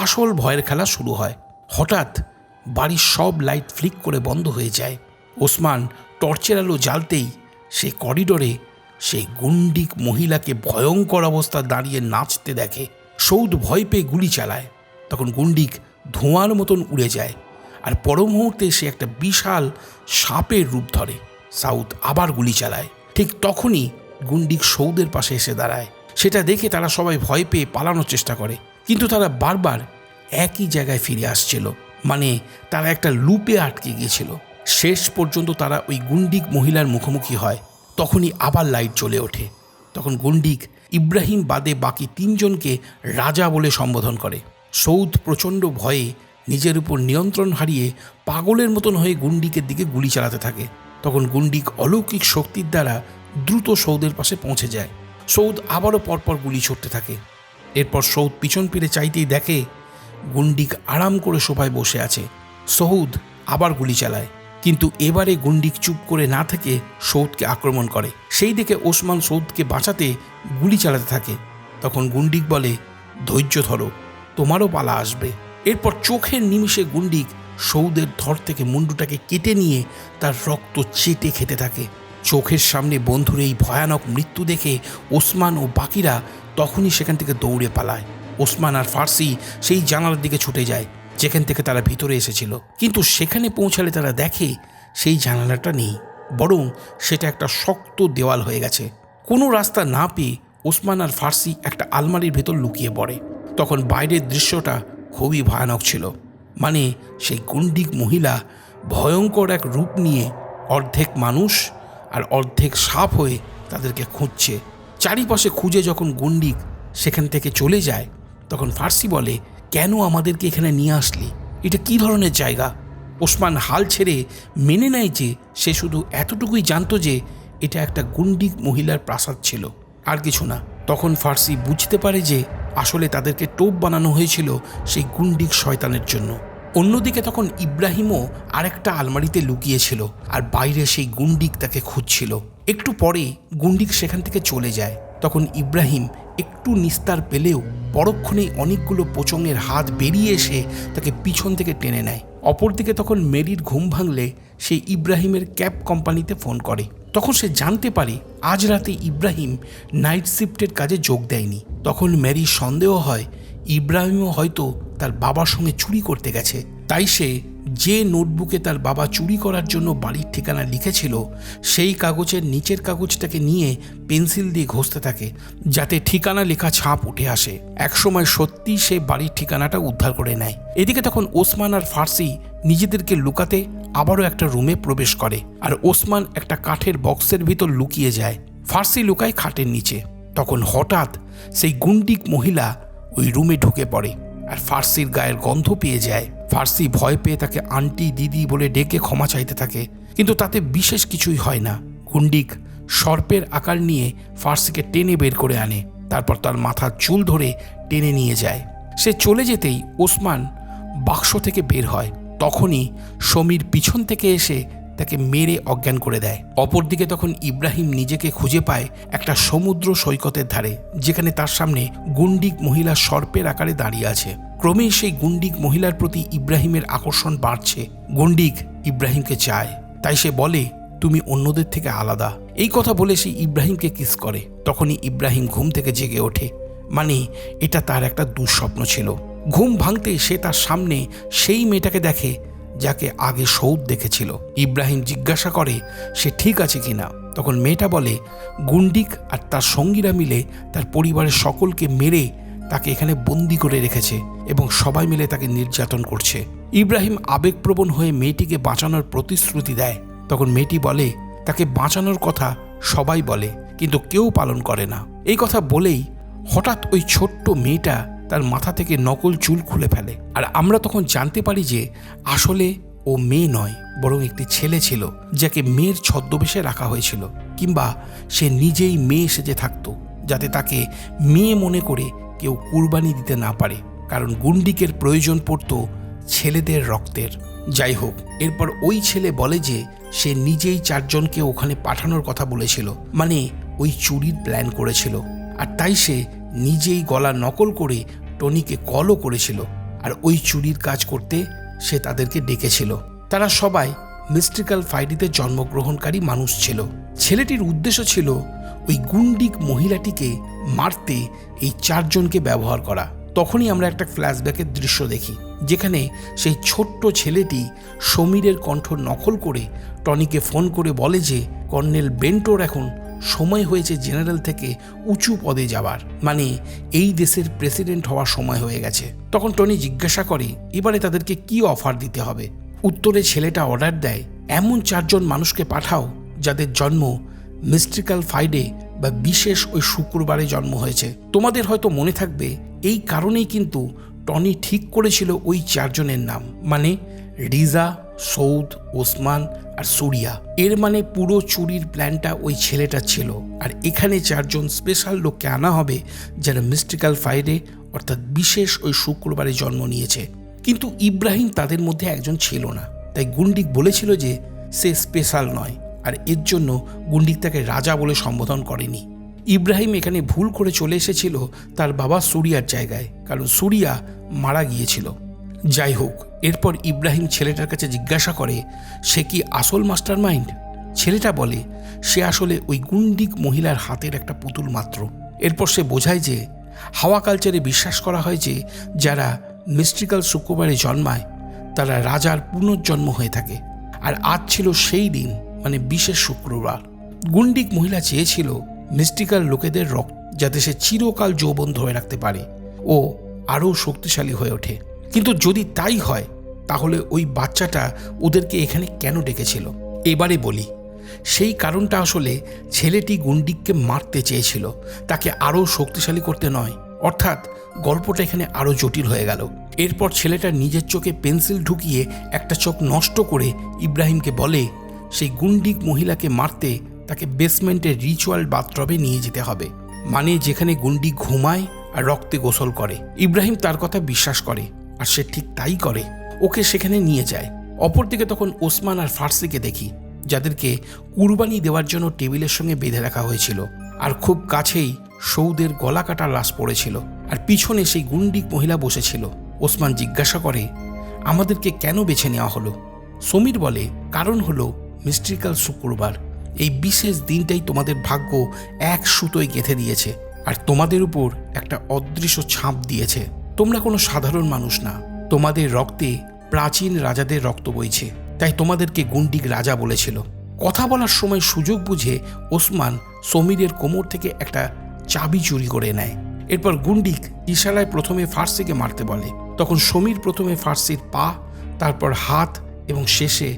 আসল ভয়ের খেলা শুরু হয়। হঠাৎ বাড়ির সব লাইট ফ্লিক করে বন্ধ হয়ে যায়। ওসমান টর্চের আলো জ্বালতেই সে করিডোরে সেই গুন্ডিক মহিলাকে ভয়ঙ্কর অবস্থা দাঁড়িয়ে নাচতে দেখে। সৌদ ভয় পেয়ে গুলি চালায়। তখন গুন্ডিক ধোঁয়ার মতন উড়ে যায়, আর পর মুহূর্তে সে একটা বিশাল সাপের রূপ ধরে। সাউদ আবার গুলি চালায়। ঠিক তখনই গুন্ডিক সৌদের পাশে এসে দাঁড়ায়। সেটা দেখে তারা সবাই ভয় পেয়ে পালানোর চেষ্টা করে, কিন্তু তারা বারবার একই জায়গায় ফিরে আসছিল, মানে তারা একটা লুপে আটকে গিয়েছিল। শেষ পর্যন্ত তারা ওই গুন্ডিক মহিলার মুখোমুখি হয়। তখনই আবার লাইট জ্বলে ওঠে। তখন গুন্ডিক ইব্রাহিম বাদে বাকি 3 জনকে রাজা বলে সম্বোধন করে। সৌদ প্রচণ্ড ভয়ে নিজের উপর নিয়ন্ত্রণ হারিয়ে পাগলের মতন হয়ে গুন্ডিকের দিকে গুলি চালাতে থাকে। তখন গুন্ডিক অলৌকিক শক্তির দ্বারা দ্রুত সৌদের পাশে পৌঁছে যায়। সৌদ আবারও পরপর গুলি ছুটতে থাকে। এরপর সৌদ পিছন ফিরে চাইতেই দেখে গুন্ডিক আরাম করে সোফায় বসে আছে। সৌদ আবার গুলি চালায়, কিন্তু এবারে গুন্ডিক চুপ করে না থেকে সৌদকে আক্রমণ করে। সেই দিকে ওসমান সৌদকে বাঁচাতে গুলি চালাতে থাকে। তখন গুন্ডিক বলে, ধৈর্য ধরো, তোমারও পালা আসবে। এরপর চোখের নিমিষে গুন্ডিক সৌদের ধর থেকে মুন্ডুটাকে কেটে নিয়ে তার রক্ত চেটে খেতে থাকে। চোখের সামনে বন্ধুর এই ভয়ানক মৃত্যু দেখে ওসমান ও বাকিরা তখনই সেখান থেকে দৌড়ে পালায়। ওসমান আর ফার্সি সেই জানালার দিকে ছুটে যায় যেখান থেকে তারা ভিতরে এসেছিল, কিন্তু সেখানে পৌঁছালে তারা দেখে সেই জানালাটা নেই, বরং সেটা একটা শক্ত দেওয়াল হয়ে গেছে। কোনো রাস্তা না পেয়ে ওসমান আর ফার্সি একটা আলমারির ভেতর লুকিয়ে পড়ে। তখন বাইরের দৃশ্যটা খুবই ভয়ানক ছিল, মানে সেই গুন্ডিক মহিলা ভয়ঙ্কর এক রূপ নিয়ে অর্ধেক মানুষ আর অর্ধেক সাপ হয়ে তাদেরকে খুঁজছে। চারিপাশে খুঁজে যখন গুন্ডিক সেখান থেকে চলে যায়, তখন ফার্সি বলে, কেন আমাদেরকে এখানে নিয়ে আসলি? এটা কি ধরনের জায়গা? ওসমান হাল ছেড়ে মেনে নেয় যে সে শুধু এতটুকুই জানতো যে এটা একটা গুন্ডিক মহিলার প্রাসাদ ছিল, আর কিছু না। তখন ফার্সি বুঝতে পারে যে আসলে তাদেরকে টোপ বানানো হয়েছিল সেই গুন্ডিক শয়তানের জন্য। অন্যদিকে তখন ইব্রাহিমও আরেকটা আলমারিতে লুকিয়েছিল, আর বাইরে সেই গুন্ডিক তাকে খুঁজছিল। একটু পরে গুন্ডিক সেখান থেকে চলে যায়। তখন ইব্রাহিম একটু নিস্তার পেলেও পরক্ষণেই অনেকগুলো পোচঙের হাত বেরিয়ে এসে তাকে পিছন থেকে টেনে নেয়। অপরদিকে তখন মেরির ঘুম ভাঙলে সে ইব্রাহিমের ক্যাব কোম্পানিতে ফোন করে। তখন সে জানতে পারে আজ রাতে ইব্রাহিম নাইট শিফটের কাজে যোগ দেয়নি। তখন মেরির সন্দেহ হয় ইব্রাহিমও হয়তো তার বাবার সঙ্গে চুরি করতে গেছে। তাই সে যে নোটবুকে তার বাবা চুরি করার জন্য বাড়ির ঠিকানা লিখেছিল সেই কাগজের নিচের কাগজটাকে নিয়ে পেন্সিল দিয়ে ঘষতে থাকে, যাতে ঠিকানা লেখা ছাপ উঠে আসে। একসময় সত্যি সে বাড়ির ঠিকানাটা উদ্ধার করে নেয়। এদিকে তখন ওসমান আর ফার্সি নিজেদেরকে লুকাতে আবারও একটা রুমে প্রবেশ করে, আর ওসমান একটা কাঠের বক্সের ভিতর লুকিয়ে যায়। ফার্সি লুকায় খাটের নিচে। তখন হঠাৎ সেই গুন্ডিক মহিলা ওই রুমে ঢুকে পড়ে, আর ফার্সির গায়ের গন্ধ পেয়ে যায়। ফার্সি ভয় পেয়ে তাকে আন্টি দিদি বলে ডেকে ক্ষমা চাইতে থাকে, কিন্তু তাতে বিশেষ কিছুই হয় না। গুন্ডিক সর্পের আকার নিয়ে ফার্সিকে টেনে বের করে আনে, তারপর তার মাথার চুল ধরে টেনে নিয়ে যায়। সে চলে যেতেই ওসমান বাক্স থেকে বের হয়। তখনই সমীর পিছন থেকে এসে তাকে মেরে অজ্ঞান করে দেয়। অপরদিকে তখন ইব্রাহিম নিজেকে খুঁজে পায় একটা সমুদ্র সৈকতের ধারে, যেখানে তার সামনে গুন্ডিক মহিলা সর্পের আকারে দাঁড়িয়ে আছে। ক্রমেই সেই গুন্ডিক মহিলার প্রতি ইব্রাহিমের আকর্ষণ বাড়ছে। গুন্ডিক ইব্রাহিমকে চায়, তাই সে বলে, তুমি অন্যদের থেকে আলাদা। এই কথা বলে সে ইব্রাহিমকে কিস করে। তখনই ইব্রাহিম ঘুম থেকে জেগে ওঠে, মানে এটা তার একটা দুঃস্বপ্ন ছিল। ঘুম ভাঙতে সে তার সামনে সেই মেয়েটাকে দেখে যাকে আগে সৌদ দেখেছিল। ইব্রাহিম জিজ্ঞাসা করে সে ঠিক আছে কিনা। তখন মেয়েটা বলে গুন্ডিক আর তার সঙ্গীরা মিলে তার পরিবারের সকলকে মেরে তাকে এখানে বন্দি করে রেখেছে এবং সবাই মিলে তাকে নির্যাতন করছে। ইব্রাহিম আবেগপ্রবণ হয়ে মেয়েটিকে বাঁচানোর প্রতিশ্রুতি দেয়। তখন মেয়েটি বলে তাকে বাঁচানোর কথা সবাই বলে কিন্তু কেউ পালন করে না। এই কথা বলেই হঠাৎ ওই ছোট্ট মেয়েটা তার মাথা থেকে নকল চুল খুলে ফেলে। আর আমরা তখন জানতে পারি যে আসলে ও মেয়ে নয়, বরং একটি ছেলে ছিল যাকে মেয়ের ছদ্মবেশে রাখা হয়েছিল, কিংবা সে নিজেই মেয়ে সেজে থাকতো যাতে তাকে মেয়ে মনে করে কেউ কুরবানি দিতে না পারে, কারণ গুন্ডিকের প্রয়োজন পড়ত ছেলেদের রক্তের। যাই হোক, এরপর ওই ছেলে বলে যে সে নিজেই 4 জনকে ওখানে পাঠানোর কথা বলেছিল, মানে ওই চুরির প্ল্যান করেছিল। আর তাই সে নিজেই গলা নকল করে টনিকে কলও করেছিল। আর ওই চুরির কাজ করতে সে তাদেরকে ডেকেছিল। তারা সবাই মিস্ট্রিক্যাল ফ্রাইডেতে জন্মগ্রহণকারী মানুষ ছিল। ছেলেটির উদ্দেশ্য ছিল ওই গুন্ডিক মহিলাটিকে মারতে এই 4 জনকে ব্যবহার করা। তখনই আমরা একটা ফ্ল্যাশব্যাকের দৃশ্য দেখি, যেখানে সেই ছোট্ট ছেলেটি সমীরের কণ্ঠ নকল করে টনিকে ফোন করে বলে যে কর্নেল বেন্টোর এখন সময় হয়েছে জেনারেল থেকে উঁচু পদে যাওয়ার, মানে এই দেশের প্রেসিডেন্ট হওয়ার সময় হয়ে গেছে। তখন টনি জিজ্ঞাসা করে এবারে তাদেরকে কি অফার দিতে হবে। উত্তরে ছেলেটা অর্ডার দেয় এমন 4 জন মানুষকে পাঠাও যাদের জন্ম মিস্ট্রিক্যাল ফ্রাইডে বা বিশেষ ওই শুক্রবারে জন্ম হয়েছে। তোমাদের হয়তো মনে থাকবে এই কারণেই কিন্তু টনি ঠিক করেছিল ওই 4 জনের নাম, মানে রিজা, সৌদ, ওসমান আর সুরিয়া। এর মানে পুরো চুরির প্ল্যানটা ওই ছেলেটা ছিল। আর এখানে 4 জন স্পেশাল লোককে আনা হবে যারা মিস্ট্রিক্যাল ফ্রাইডে অর্থাৎ বিশেষ ওই শুক্রবারে জন্ম নিয়েছে। কিন্তু ইব্রাহিম তাদের মধ্যে একজন ছিল না, তাই গুন্ডিক বলেছিল যে সে স্পেশাল নয়, আর এর জন্য গুন্ডিক তাকে রাজা বলে সম্বোধন করেনি। ইব্রাহিম এখানে ভুল করে চলে এসেছিল তার বাবা সুরিয়ার জায়গায়, কারণ সুরিয়া মারা গিয়েছিল। যাই হোক, এরপর ইব্রাহিম ছেলেটার কাছে জিজ্ঞাসা করে সে কি আসল মাস্টার মাইন্ড। ছেলেটা বলে সে আসলে ওই গুন্ডিক মহিলার হাতের একটা পুতুল মাত্র। এরপর সে বোঝায় যে হাওয়া কালচারে বিশ্বাস করা হয় যে যারা মিস্ট্রিক্যাল শুক্রবারে জন্মায় তারা রাজার পুনর্জন্ম হয়ে থাকে। আর আজ ছিল সেই দিন, মানে বিশেষ শুক্রবার। গুন্ডিক মহিলা চেয়েছিল মিস্ট্রিক্যাল লোকেদের রক্ত, যাতে সে চিরকাল যৌবন ধরে রাখতে পারে ও আরও শক্তিশালী হয়ে ওঠে। কিন্তু যদি তাই হয় তাহলে ওই বাচ্চাটা ওদেরকে এখানে কেন ডেকেছিল? এবারে বলি, সেই কারণটা আসলে ছেলেটি গুন্ডিককে মারতে চেয়েছিল, তাকে আরও শক্তিশালী করতে নয়। অর্থাৎ গল্পটা এখানে আরও জটিল হয়ে গেল। এরপর ছেলেটা নিজের চোখে পেন্সিল ঢুকিয়ে একটা চোখ নষ্ট করে ইব্রাহিমকে বলে সেই গুন্ডিক মহিলাকে মারতে তাকে বেসমেন্টের রিচুয়াল বাথটবে নিয়ে যেতে হবে, মানে যেখানে গুন্ডিক ঘুমায় আর রক্তে গোসল করে। ইব্রাহিম তার কথা বিশ্বাস করে আর সে ঠিক তাই করে, ওকে সেখানে নিয়ে যায়। অপরদিকে তখন ওসমান আর ফার্সিকে দেখি, যাদেরকে কুরবানি দেওয়ার জন্য টেবিলের সঙ্গে বেঁধে রাখা হয়েছিল। আর খুব কাছেই সৌদের গলা কাটা লাশ পড়েছিল, আর পিছনে সেই গুন্ডিক মহিলা বসেছিল। ওসমান জিজ্ঞাসা করে আমাদেরকে কেন বেছে নেওয়া হলো? সমীর বলে কারণ হলো মিস্ট্রিক্যাল শুক্রবার, এই বিশেষ দিনটাই তোমাদের ভাগ্য এক সুতোয় গেঁথে দিয়েছে আর তোমাদের উপর একটা অদৃশ্য ছাপ দিয়েছে। তোমরা কোনো সাধারণ মানুষ না, তোমাদের রক্তে প্রাচীন রাজাদের রক্ত বইছে, তাই তোমাদেরকে গুন্ডিক রাজা বলেছিল। কথা বলার সময় সুযোগ বুঝে ওসমান সমীরের কোমর থেকে একটা চাবি চুরি করে নেয়। এরপর গুন্ডিক ইশারায় প্রথমে ফার্সিকে মারতে বলে। তখন সমীর প্রথমে ফার্সির পা, তারপর হাত এবং শেষে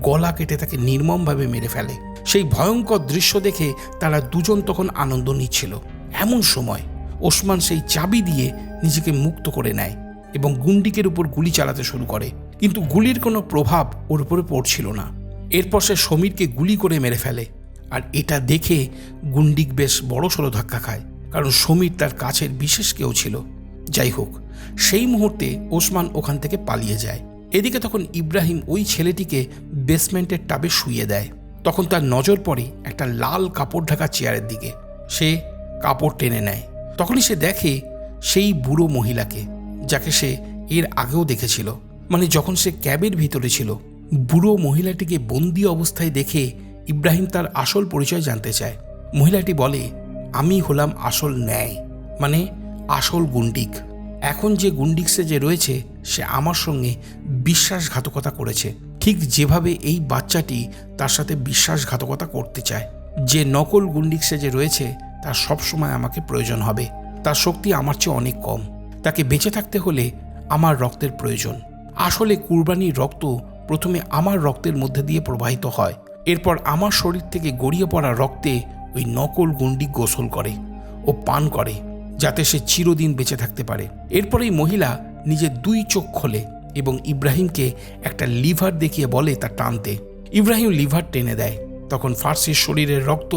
গলা কেটে তাকে নির্মমভাবে মেরে ফেলে। সেই ভয়ঙ্কর দৃশ্য দেখে তারা দুজন তখন আনন্দ নিচ্ছিল। এমন সময় ওসমান সেই চাবি দিয়ে নিজেকে মুক্ত করে নেয় এবং গুন্ডিকের উপর গুলি চালাতে শুরু করে, কিন্তু গুলির কোনো প্রভাব ওর উপরে পড়ছিল না। এরপর সে সমীরকে গুলি করে মেরে ফেলে। আর এটা দেখে গুন্ডিক বেশ বড়সড় ধাক্কা খায়, কারণ সমীর তার কাছের বিশেষ কেউ ছিল। যাই হোক, সেই মুহূর্তে ওসমান ওখান থেকে পালিয়ে যায়। এদিকে তখন ইব্রাহিম ওই ছেলেটিকে বেসমেন্টের টাবে শুইয়ে দেয়। তখন তার নজর পড়ে একটা লাল কাপড় ঢাকা চেয়ারের দিকে। সে কাপড় টেনে নেয়। তখনই সে দেখে সেই বুড়ো মহিলাকে, যাকে সে এর আগেও দেখেছিল, মানে যখন সে ক্যাবের ভিতরে ছিল। বুড়ো মহিলাটিকে বন্দি অবস্থায় দেখে ইব্রাহিম তার আসল পরিচয় জানতে চায়। মহিলাটি বলে আমি হলাম আসল ন্যায়, মানে আসল গুন্ডিক। এখন যে গুন্ডিক সে যে রয়েছে সে আমার সঙ্গে বিশ্বাসঘাতকতা করেছে, ঠিক যেভাবে এই বাচ্চাটি তার সাথে বিশ্বাসঘাতকতা করতে চায়। যে নকল গুন্ডিক সেজে রয়েছে তার সবসময় আমাকে প্রয়োজন হবে। তার শক্তি আমার চেয়ে অনেক কম। তাকে বেঁচে থাকতে হলে আমার রক্তের প্রয়োজন। আসলে কুরবানির রক্ত প্রথমে আমার রক্তের মধ্যে দিয়ে প্রবাহিত হয়, এরপর আমার শরীর থেকে গড়িয়ে পড়া রক্তে ওই নকল গুন্ডিক গোসল করে ও পান করে, যাতে সে চিরদিন বেঁচে থাকতে পারে। এরপর এই মহিলা নিজের 2 চোখ খোলে এবং ইব্রাহিমকে একটা লিভার দেখিয়ে বলে তা টানতে। ইব্রাহিম লিভার টেনে দেয়। তখন ফার্সির শরীরের রক্ত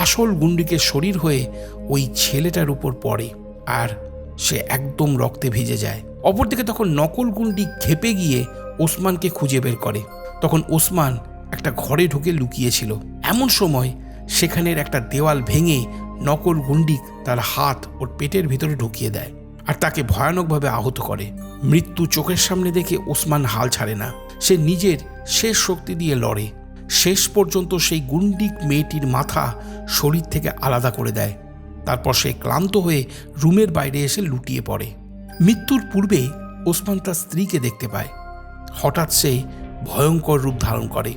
আসল গুন্ডিকের শরীর হয়ে ওই ছেলেটার উপর পড়ে আর সে একদম রক্তে ভিজে যায়। অপরদিকে তখন নকল গুন্ডিক ক্ষেপে গিয়ে ওসমানকে খুঁজে বের করে। তখন ওসমান একটা ঘরে ঢুকে লুকিয়েছিল। এমন সময় সেখানের একটা দেওয়াল ভেঙে নকল গুন্ডিক তার হাত ওর পেটের ভিতরে ঢুকিয়ে দেয় আর তাকে ভয়ানকভাবে আহত করে। মৃত্যু চোখের সামনে দেখে ওসমান হাল ছাড়ে না। সে নিজের শেষ শক্তি দিয়ে লড়ে। শেষ পর্যন্ত সেই গুন্ডিক মেয়েটির মাথা শরীর থেকে আলাদা করে দেয়। তারপর সে ক্লান্ত হয়ে রুমের বাইরে এসে লুটিয়ে পড়ে। মৃত্যুর পূর্বে ওসমান তার স্ত্রীকে দেখতে পায়। হঠাৎ সে ভয়ঙ্কর রূপ ধারণ করে।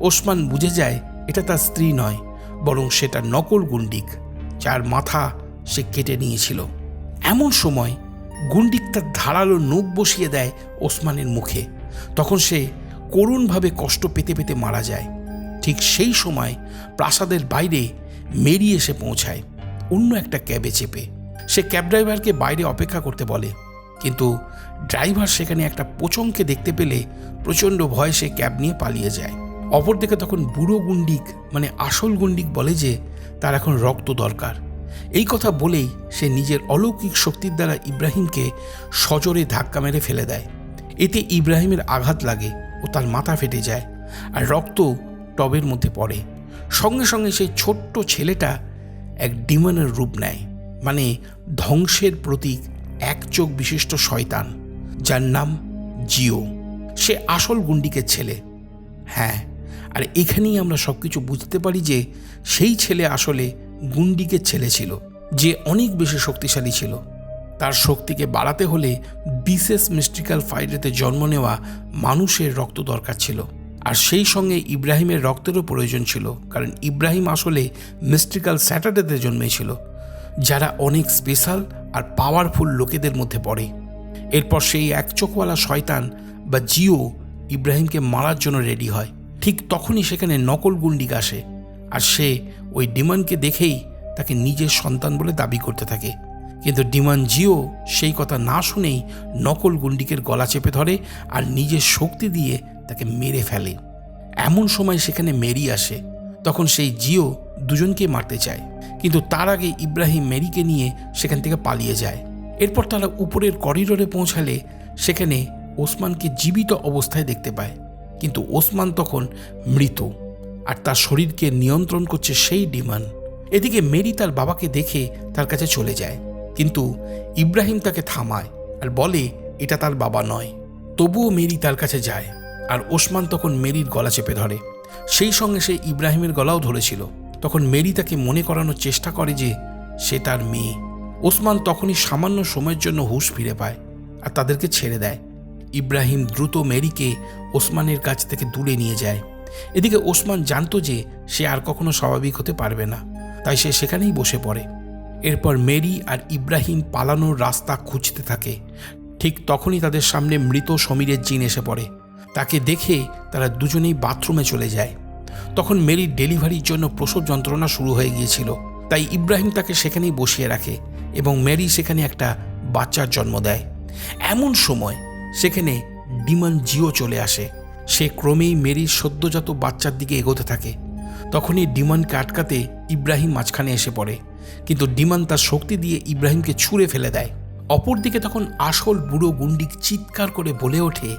ওসমান বুঝে যায় এটা তার স্ত্রী নয়, বরং সেটা নকল গুন্ডিক, যার মাথা সে কেটে নিয়েছিল। এমন সময় গুন্ডিক তার ধারালো নখ বসিয়ে দেয় ওসমানের মুখে। তখন সে করুণভাবে কষ্ট পেতে পেতে মারা যায়। ঠিক সেই সময় প্রাসাদের বাইরে মেরি এসে পৌঁছায় অন্য একটা ক্যাবে চেপে। সে ক্যাব ড্রাইভারকে বাইরে অপেক্ষা করতে বলে, কিন্তু ড্রাইভার সেখানে একটা পোচংকে দেখতে পেলে প্রচণ্ড ভয়ে সে ক্যাব নিয়ে পালিয়ে যায়। অপরদিকে তখন বুড়ো গুন্ডিক মানে আসল গুন্ডিক বলে যে তার এখন রক্ত দরকার। এই কথা বলেই সে নিজের অলৌকিক শক্তির দ্বারা ইব্রাহিমকে সজোরে ধাক্কা মেরে ফেলে দেয়। এতে ইব্রাহিমের আঘাত লাগে ও তার মাথা ফেটে যায় আর রক্ত টবের মধ্যে পড়ে। সঙ্গে সঙ্গে সেই ছোট্ট ছেলেটা এক ডিমনের রূপ নেয়, মানে ধ্বংসের প্রতীক, এক চোখ বিশিষ্ট শয়তান, যার নাম জিও। সে আসল গুন্ডিকের ছেলে। হ্যাঁ, আর এখানেই আমরা সবকিছু বুঝতে পারি যে সেই ছেলে আসলে গুন্ডিকের ছেলে ছিল, যে অনেক বেশি শক্তিশালী ছিল। তার শক্তিকে বাড়াতে হলে বিশেষ মিস্টিক্যাল ফাইটেতে জন্ম নেওয়া মানুষের রক্ত দরকার ছিল, আর সেই সঙ্গে ইব্রাহিমের রক্তেরও প্রয়োজন ছিল, কারণ ইব্রাহিম আসলে মিস্টিক্যাল স্যাটারডেতে জন্মেছিল, যারা অনেক স্পেশাল আর পাওয়ারফুল লোকেদের মধ্যে পড়ে। এরপর সেই এক চোখওয়ালা শয়তান বা জিও ইব্রাহিমকে মারার জন্য রেডি হয়। ঠিক তখনই সেখানে নকল গুন্ডিক আসে, আর সে ওই ডিমনকে দেখেই তাকে নিজের সন্তান বলে দাবি করতে থাকে। কিন্তু ডিমন জিও সেই কথা না শুনেই নকল গুন্ডিকের গলা চেপে ধরে আর নিজের শক্তি দিয়ে তাকে মেরে ফেলে। এমন সময় সেখানে মেরি আসে। তখন সেই জিও দুজনকে মারতে চায়, কিন্তু তার আগে ইব্রাহিম মেরিকে নিয়ে সেখান থেকে পালিয়ে যায়। এরপর তারা উপরের করিডোরে পৌঁছালে সেখানে ওসমানকে জীবিত অবস্থায় দেখতে পায়, কিন্তু ওসমান তখন মৃত আর তার শরীরকে নিয়ন্ত্রণ করছে সেই ডিমন। এদিকে মেরি তার বাবাকে দেখে তার কাছে চলে যায়, কিন্তু ইব্রাহিম তাকে থামায় আর বলে এটা তার বাবা নয়। তবুও মেরি তার কাছে যায় আর ওসমান তখন মেরির গলা চেপে ধরে। সেই সঙ্গে সে ইব্রাহিমের গলাও ধরেছিল। তখন মেরি তাকে মনে করানোর চেষ্টা করে যে সে তার মেয়ে। ওসমান তখনই সামান্য সময়ের জন্য হুঁশ ফিরে পায় আর তাদেরকে ছেড়ে দেয়। ইব্রাহিম দ্রুত মেরিকে ওসমানের কাছ থেকে দূরে নিয়ে যায়। এদিকে ওসমান জানতো যে সে আর কখনো স্বাভাবিক হতে পারবে না, তাই সে সেখানেই বসে পড়ে। এরপর মেরি আর ইব্রাহিম পালানোর রাস্তা খুঁজতে থাকে। ঠিক তখনই তাদের সামনে মৃত সমীরের জিন এসে পড়ে। তাকে দেখে তারা দুজনেই বাথরুমে চলে যায়। তখন মেরির ডেলিভারির জন্য প্রসব যন্ত্রণা শুরু হয়ে গিয়েছিল, তাই ইব্রাহিম তাকে সেখানেই বসিয়ে রাখে এবং মেরি সেখানে একটা বাচ্চার জন্ম দেয়। এমন সময় সেখানে ডিমন জিও চলে আসে। সে ক্রমেই মেরির সদ্যজাত বাচ্চার দিকে এগোতে থাকে। তখনই ডিমনকে আটকাতে ইব্রাহিম মাঝখানে এসে পড়ে, কিন্তু ডিমন তার শক্তি দিয়ে ইব্রাহিমকে ছুঁড়ে ফেলে দেয়। অপরদিকে তখন আসল বুড়ো গুন্ডিক চিৎকার করে বলে ওঠে,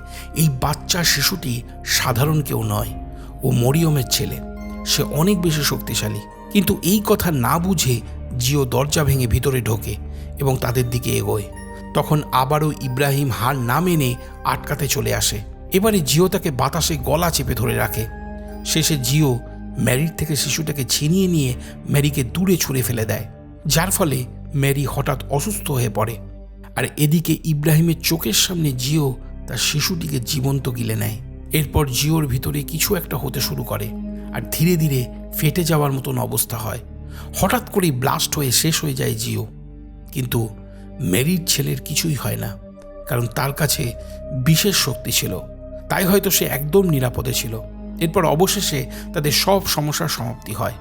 এই বাচ্চা শিশুটি সাধারণ কেউ নয়, ও মরিয়মের ছেলে। সে অনেক বেশি শক্তিশালী। কিন্তু এই কথা না বুঝে জিও দরজা ভেঙে ভিতরে ঢোকে এবং তাদের দিকে এগোয়। তখন আবারও ইব্রাহিম হার না মেনে আটকাতে চলে আসে। এবারে জিও তাকে বাতাসে গলা চেপে ধরে রাখে। শেষে জিও ম্যারির থেকে শিশুটাকে ছিনিয়ে নিয়ে ম্যারিকে দূরে ছুঁড়ে ফেলে দেয়, যার ফলে ম্যারি হঠাৎ অসুস্থ হয়ে পড়ে। আর এদিকে ইব্রাহিমের চোখের সামনে জিও তার শিশুটিকে জীবন্ত গিলে নেয়। এরপর জিওর ভিতরে কিছু একটা হতে শুরু করে আর ধীরে ধীরে ফেটে যাওয়ার মতন অবস্থা হয়। হঠাৎ করেই ব্লাস্ট হয়ে শেষ হয়ে যায় জিও। কিন্তু মেরির ছেলের কিছুই হয় না, কারণ তার কাছে বিশেষ শক্তি ছিল, তাই হয়তো সে একদম নিরাপদে ছিল। এরপর অবশেষে তাদের সব সমস্যার সমাপ্তি হয়।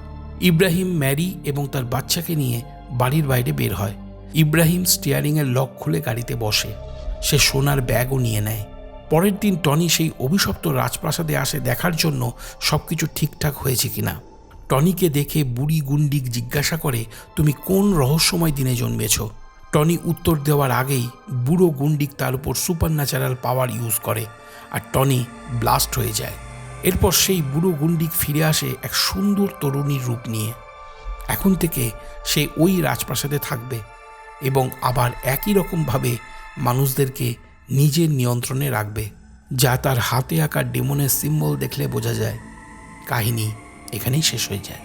ইব্রাহিম, ম্যারি এবং তার বাচ্চাকে নিয়ে বাড়ির বাইরে বের হয়। ইব্রাহিম স্টিয়ারিংয়ের লক খুলে গাড়িতে বসে। সে সোনার ব্যাগও নিয়ে নেয়। পরের দিন টনি সেই অভিশপ্ত রাজপ্রাসাদে আসে দেখার জন্য সবকিছু ঠিকঠাক হয়েছে কিনা। টনিকে দেখে বুড়ি গুন্ডিক জিজ্ঞাসা করে, তুমি কোন রহস্যময় দিনে জন্মেছ? টনি উত্তর দেওয়ার আগেই বুড়ো গুন্ডিক তার উপর সুপার ন্যাচারাল পাওয়ার ইউজ করে আর টনি ব্লাস্ট হয়ে যায়। এরপর সেই বুড়ো গুন্ডিক ফিরে আসে এক সুন্দর তরুণীর রূপ নিয়ে। এখন থেকে সে ওই রাজপ্রাসাদে থাকবে এবং আবার একই রকমভাবে মানুষদেরকে নিজের নিয়ন্ত্রণে রাখবে, যা তার হাতে আঁকা ডেমনের সিম্বল দেখলে বোঝা যায়। কাহিনী এখানেই শেষ হয়ে যায়।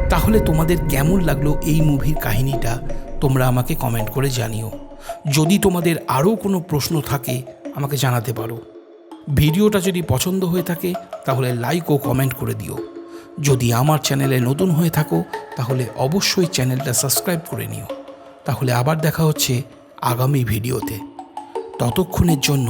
তাহলে তোমাদের কেমন লাগলো এই মুভির কাহিনীটা তোমরা আমাকে কমেন্ট করে জানিও। যদি তোমাদের আরও কোনো প্রশ্ন থাকে আমাকে জানাতে পারো। ভিডিওটা যদি পছন্দ হয়ে থাকে তাহলে লাইক ও কমেন্ট করে দিও। যদি আমার চ্যানেলে নতুন হয়ে থাকো তাহলে অবশ্যই চ্যানেলটা সাবস্ক্রাইব করে নিও। তাহলে আবার দেখা হচ্ছে আগামী ভিডিওতে। ততক্ষণের জন্য